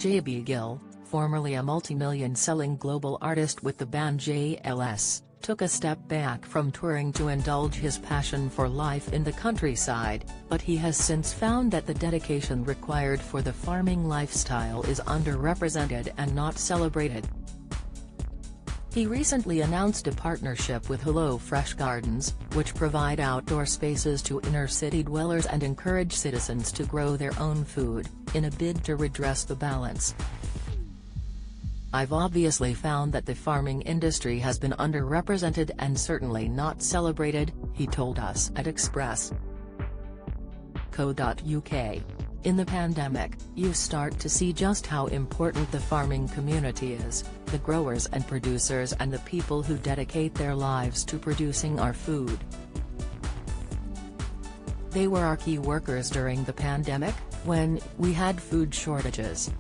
JB Gill, formerly a multi-million-selling global artist with the band JLS, took a step back from touring to indulge his passion for life in the countryside, but he has since found that the dedication required for the farming lifestyle is underrepresented and not celebrated. He recently announced a partnership with Hello Fresh Gardens, which provide outdoor spaces to inner-city dwellers and encourage citizens to grow their own food, in a bid to redress the balance. "I've obviously found that the farming industry has been underrepresented and certainly not celebrated," he told us at Express.co.uk. "In the pandemic, you start to see just how important the farming community is, the growers and producers and the people who dedicate their lives to producing our food. They were our key workers during the pandemic, when we had food shortages.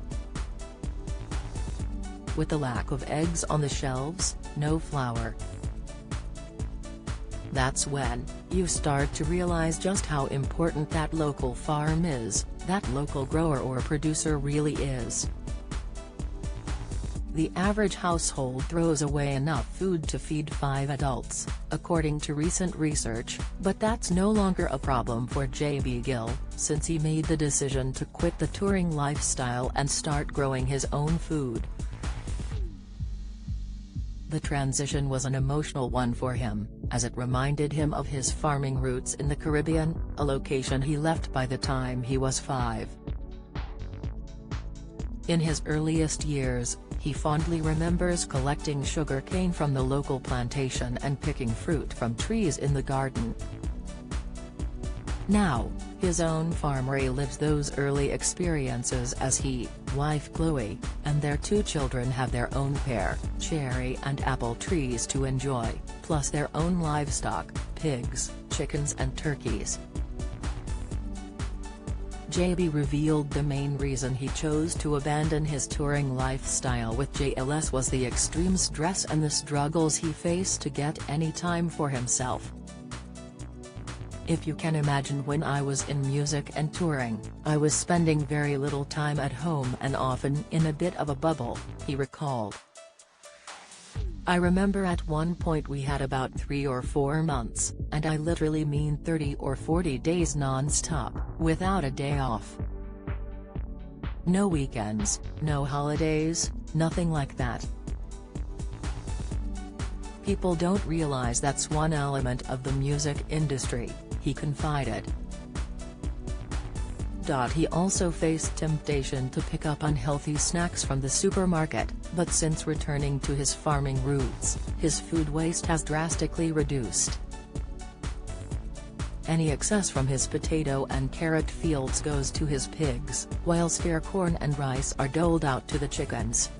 With the lack of eggs on the shelves, no flour. That's when you start to realize just how important that local farm is, that local grower or producer really is. The average household throws away enough food to feed 5 adults, according to recent research, but that's no longer a problem for JB Gill, since he made the decision to quit the touring lifestyle and start growing his own food. The transition was an emotional one for him, as it reminded him of his farming roots in the Caribbean, a location he left by the time he was 5. In his earliest years, he fondly remembers collecting sugar cane from the local plantation and picking fruit from trees in the garden. Now, his own farm relives those early experiences as he, wife Chloe, and their 2 children have their own pear, cherry and apple trees to enjoy, plus their own livestock, pigs, chickens and turkeys. JB revealed the main reason he chose to abandon his touring lifestyle with JLS was the extreme stress and the struggles he faced to get any time for himself. "If you can imagine, when I was in music and touring, I was spending very little time at home and often in a bit of a bubble," he recalled. "I remember at one point we had about 3 or 4 months, and I literally mean 30 or 40 days non-stop, without a day off. No weekends, no holidays, nothing like that. People don't realize that's one element of the music industry," he confided. He also faced temptation to pick up unhealthy snacks from the supermarket, but since returning to his farming roots, his food waste has drastically reduced. Any excess from his potato and carrot fields goes to his pigs, while spare corn and rice are doled out to the chickens.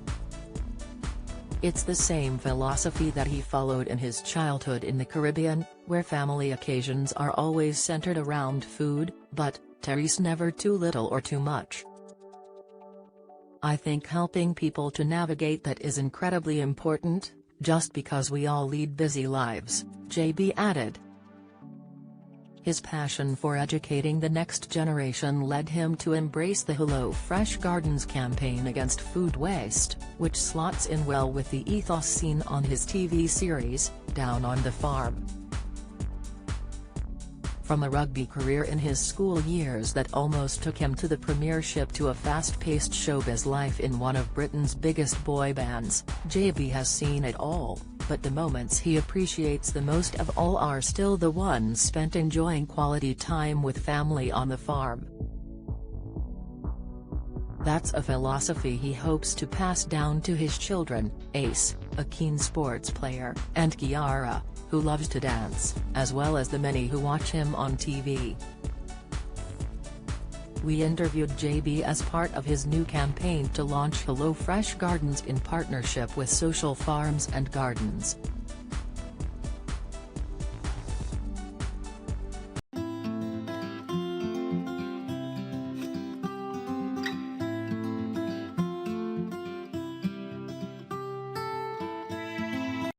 It's the same philosophy that he followed in his childhood in the Caribbean, where family occasions are always centered around food, but there's never too little or too much. "I think helping people to navigate that is incredibly important, just because we all lead busy lives," JB added. His passion for educating the next generation led him to embrace the Hello Fresh Gardens campaign against food waste, which slots in well with the ethos seen on his TV series, Down on the Farm. From a rugby career in his school years that almost took him to the premiership to a fast-paced showbiz life in one of Britain's biggest boy bands, JB has seen it all, but the moments he appreciates the most of all are still the ones spent enjoying quality time with family on the farm. That's a philosophy he hopes to pass down to his children, Ace, a keen sports player, and Kiara, who loves to dance, as well as the many who watch him on TV. We interviewed JB as part of his new campaign to launch Hello Fresh Gardens in partnership with Social Farms and Gardens.